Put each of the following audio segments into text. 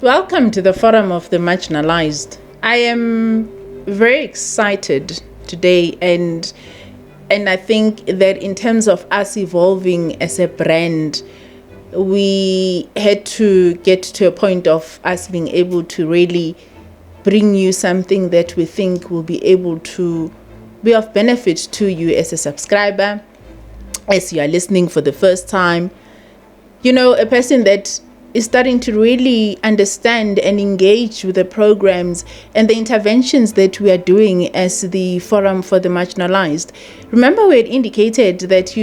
Welcome to the Forum of the Marginalised. I am very excited today, and I think that in terms of us evolving as a brand, we had to get to a point of us being able to really bring you something that we think will be able to be of benefit to you as a subscriber, as you are listening for the first time. You know, a person that is starting to really understand and engage with the programs and the interventions that we are doing as the Forum for the Marginalised. Remember, we had indicated that,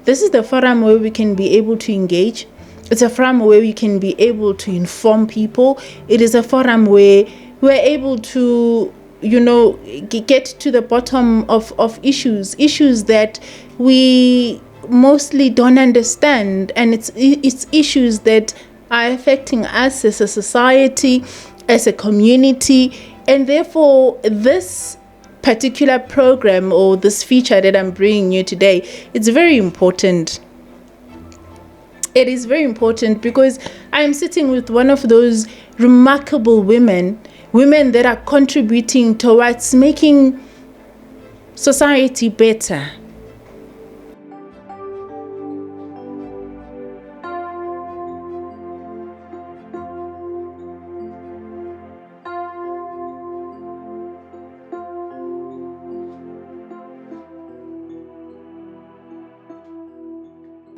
this is the forum where we can be able to engage. It's a forum where we can be able to inform people. It is a forum where we're able to, get to the bottom of issues that we mostly don't understand. And it's issues that are affecting us as a society, as a community, and therefore this particular program or this feature that I'm bringing you today, it's very important. It is very important because I am sitting with one of those remarkable women that are contributing towards making society better.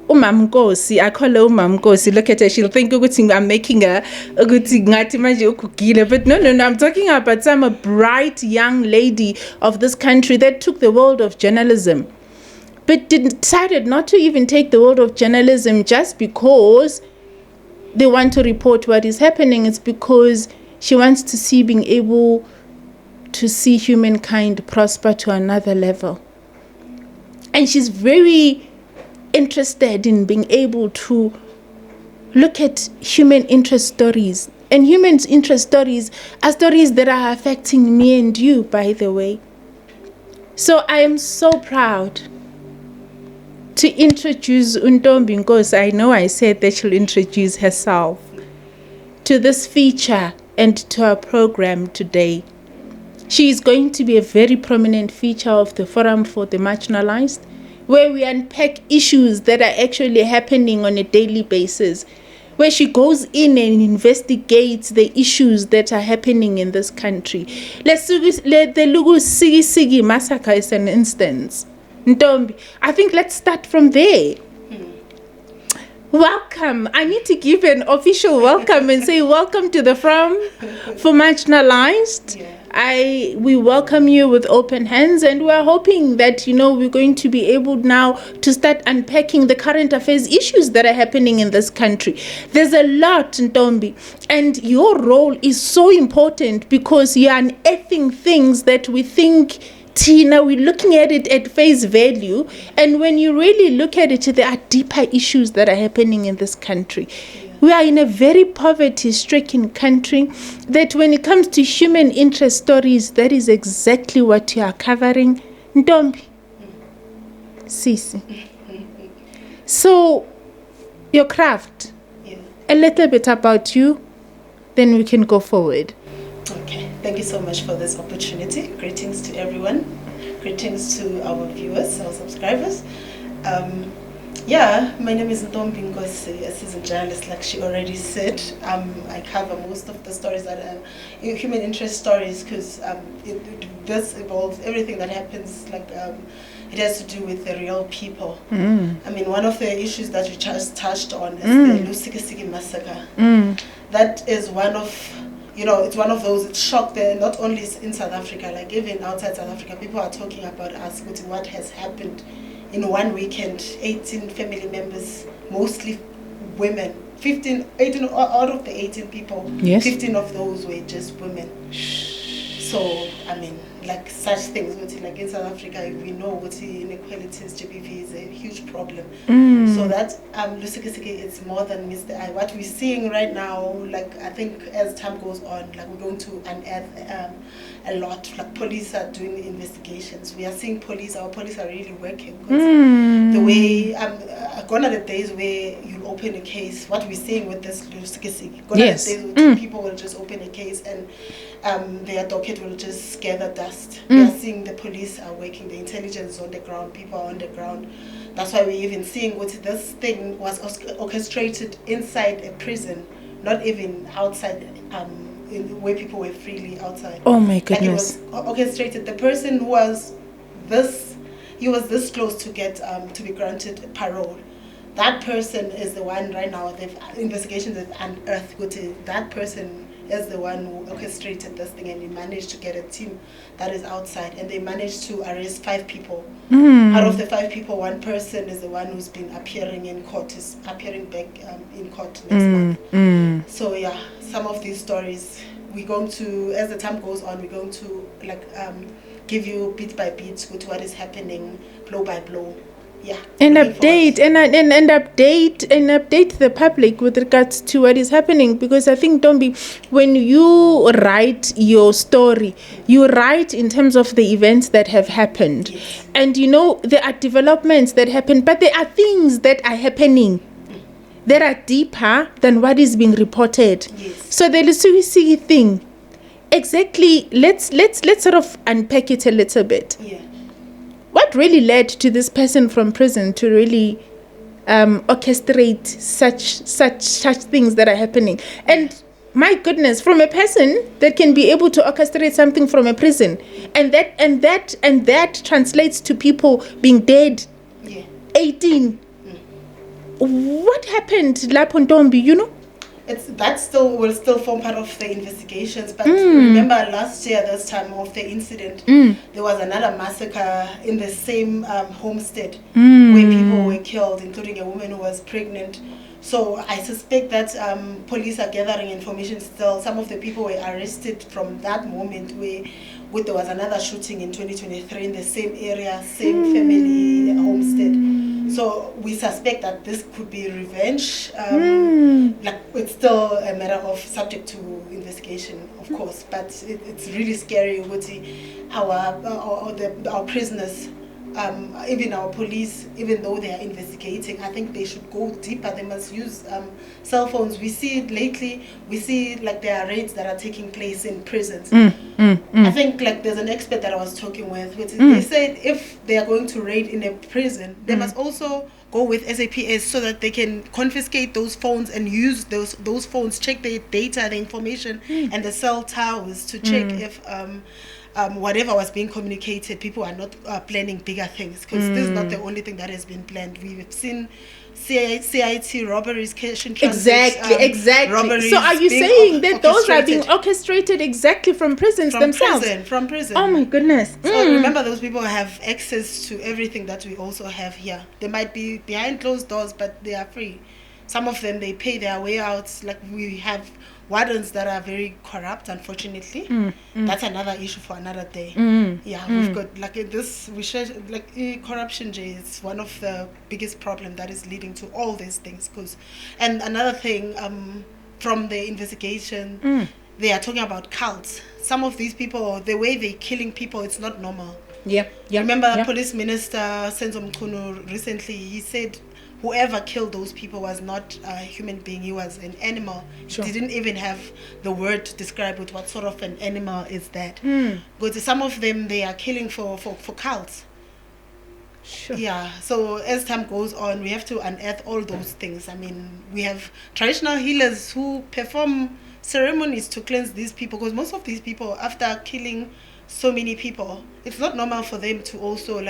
Umamkosi, I call her Umamkosi. Look at her, she'll think I'm making her but no, I'm talking about some bright young lady of this country that took the world of journalism, but decided not to even take the world of journalism just because they want to report what is happening. It's because she wants to see being able to see humankind prosper to another level. And she's very interested in being able to look at human interest stories. And human interest stories are stories that are affecting me and you, by the way. So I am so proud to introduce Untombi Nkosi. I know I said that she'll introduce herself to this feature and to our program today. She is going to be a very prominent feature of the Forum for the Marginalised, where we unpack issues that are actually happening on a daily basis, where she goes in and investigates the issues that are happening in this country. The Lusikisiki massacre is an instance. Ntombi, I think let's start from there. Welcome. I need to give an official welcome and say welcome to the Forum for Marginalised. Yeah. We welcome you with open hands, and we're hoping that, we're going to be able now to start unpacking the current affairs issues that are happening in this country. There's a lot, Ntombi, and your role is so important because you're unearthing things that we think, Tina, we're looking at it at face value, and when you really look at it, there are deeper issues that are happening in this country. We are in a very poverty-stricken country that when it comes to human interest stories, that is exactly what you are covering. Ntombi, Sisi. So, your craft, a little bit about you, then we can go forward. Okay, thank you so much for this opportunity. Greetings to everyone. Greetings to our viewers, our subscribers. My name is Untombi Nkosi, a seasoned journalist, like she already said. I cover most of the stories that are human interest stories because this involves everything that happens, it has to do with the real people. I mean, one of the issues that we just touched on is the Lusikisiki massacre. That is one of, it's one of those, it shocked not only in South Africa, like even outside South Africa, people are talking about us, what has happened. In one weekend, 18 family members, mostly women. 18 out of the 18 people, yes. 15 of those were just women. So, I mean, like such things. Like in South Africa, we know what inequalities, GBV is a huge problem. So that Lusikisiki is more than Mr. I. What we're seeing right now, like I think as time goes on, like we're going to unearth a lot. Like police are doing investigations. We are seeing our police are really working. The way gone are the days where you open a case. What we're seeing with this Lusikisiki, gone are the days where two people will just open a case and their docket will just gather dust. We are seeing the police are working, the intelligence is on the ground, people are on the ground. That's why we're even seeing what this thing was orchestrated inside a prison, not even outside, where people were freely outside. Oh my goodness! Like it was orchestrated. The person who was he was this close to get to be granted parole. That person is the one right now. The investigations have unearthed. That person is the one who orchestrated this thing, and he managed to get a team that is outside, and they managed to arrest 5 people. Out of the 5 people, one person is the one who's been appearing in court, is appearing back in court next month. So yeah, some of these stories we're going to, as the time goes on, we're going to give you bit by bit with what is happening, blow by blow. Yeah, and update and update the public with regards to what is happening, because I think, Dombi, when you write your story, you write in terms of the events that have happened. Yes. And there are developments that happen, but there are things that are happening that are deeper than what is being reported. Yes. So the Lusikisiki thing, exactly, let's sort of unpack it a little bit. Yeah. What really led to this person from prison to really orchestrate such things that are happening? And my goodness, from a person that can be able to orchestrate something from a prison, and that translates to people being dead. Yeah. 18. What happened, Lapontombi? That will still form part of the investigations. But remember last year, this time of the incident, there was another massacre in the same homestead where people were killed, including a woman who was pregnant. So I suspect that police are gathering information still. Some of the people were arrested from that moment where there was another shooting in 2023 in the same area, same family homestead. So we suspect that this could be revenge. Like it's still a matter of subject to investigation, of course. But it's really scary. Our prisoners, even our police, even though they are investigating, I think they should go deeper. They must use cell phones. We see it lately. We see like there are raids that are taking place in prisons. I think like there's an expert that I was talking with. They said if they are going to raid in a prison, they must also go with SAPS so that they can confiscate those phones and use those phones, check the data, the information, and the cell towers to check if whatever was being communicated, people are not planning bigger things, because this is not the only thing that has been planned. We've seen CIT robberies, cash in transit, exactly. robberies. So are you saying that those are being orchestrated exactly from prisons themselves? From prison. Oh my goodness. So remember, those people have access to everything that we also have here. They might be behind closed doors, but they are free. Some of them, they pay their way out. Like we have wardens that are very corrupt, unfortunately. That's another issue for another day. We've got like this. We share like corruption. Is one of the biggest problem that is leading to all these things. And another thing, from the investigation, they are talking about cults. Some of these people, the way they're killing people, it's not normal. Remember, Police Minister Senzo Mkhunu recently, he said whoever killed those people was not a human being, he was an animal. Sure. He didn't even have the word to describe it. What sort of an animal is that? Because some of them, they are killing for cults. Sure. Yeah, so as time goes on, we have to unearth all those things. I mean, we have traditional healers who perform ceremonies to cleanse these people, because most of these people, after killing so many people, it's not normal for them to also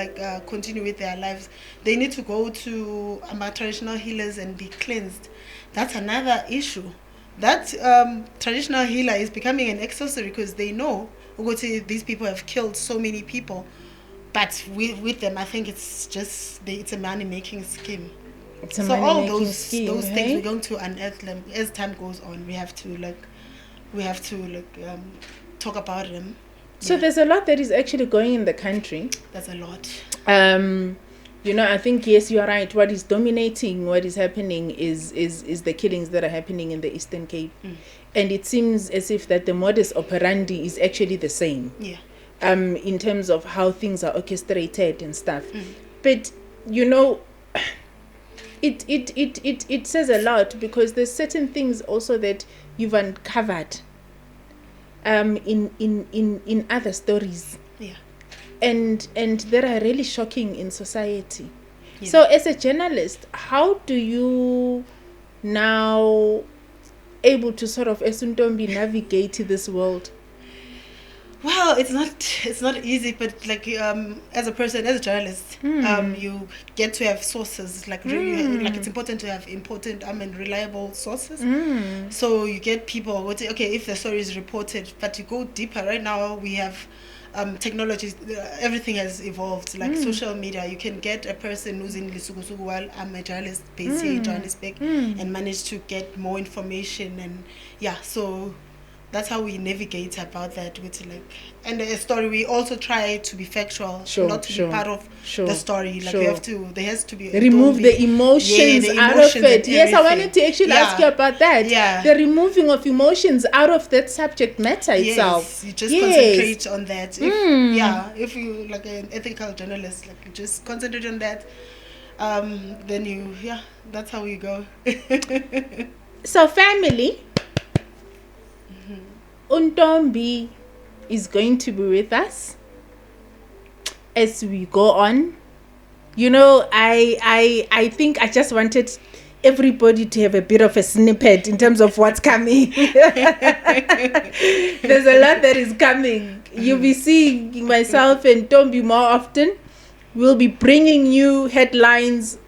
continue with their lives. They need to go to traditional healers and be cleansed. That's another issue. That traditional healer is becoming an accessory, because they know these people have killed so many people. But with them, I think it's just it's a money-making scheme. So all those things we're going to unearth them as time goes on. We have to talk about them. So there's a lot that is actually going in the country. That's a lot. I think, yes, you are right. What is dominating, what is happening is the killings that are happening in the Eastern Cape. And it seems as if that the modus operandi is actually the same. Yeah. In terms of how things are orchestrated and stuff. But, it says a lot, because there's certain things also that you've uncovered in other stories. Yeah. And that are really shocking in society. Yeah. So as a journalist, how do you now able to sort of Esuntombi navigate this world? Well, it's not easy, but like as a person, as a journalist, you get to have sources. Like really, like it's important to have important and reliable sources. So you get people would say, okay, if the story is reported, but you go deeper. Right now we have technology. Everything has evolved. Like social media, you can get a person who's in Lusikisiki while I'm a journalist based here in Johannesburg, and manage to get more information. And so that's how we navigate about that with and a story. We also try to be factual, not to be part of the story. Like there has to be remove the emotions out of it. Yes, I wanted to actually ask you about that. Yeah, the removing of emotions out of that subject matter itself. You just concentrate on that. If you like an ethical journalist, like you just concentrate on that. Then that's how we go. So family. Untombi is going to be with us as we go on. I think I just wanted everybody to have a bit of a snippet in terms of what's coming. There's a lot that is coming. You'll be seeing myself and Tombi more often. We'll be bringing you headlines.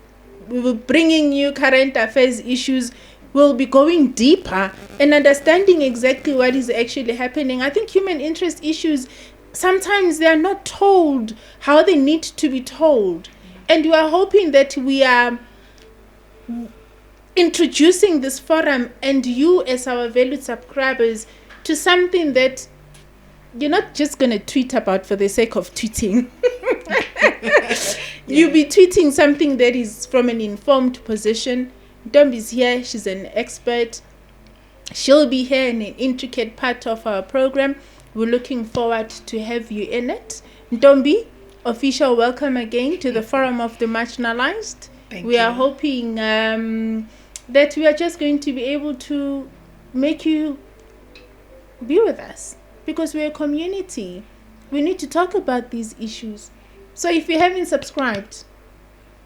We will be bringing you current affairs issues. We'll be going deeper and understanding exactly what is actually happening. I think human interest issues, sometimes they are not told how they need to be told. And we are hoping that we are introducing this forum and you as our valued subscribers to something that you're not just going to tweet about for the sake of tweeting. You'll be tweeting something that is from an informed position. Ntombi's here, she's an expert. She'll be here in an intricate part of our program. We're looking forward to have you in it. Ntombi, official welcome again to the Forum of the Marginalised. We are hoping that we are just going to be able to make you be with us, because we're a community. We need to talk about these issues. So if you haven't subscribed,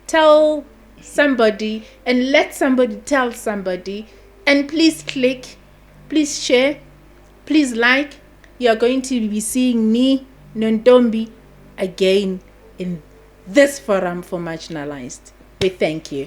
tell somebody and let somebody tell somebody, and please click, please share, please like. You are going to be seeing me, Ntombi, again in this forum for Marginalised. We thank you.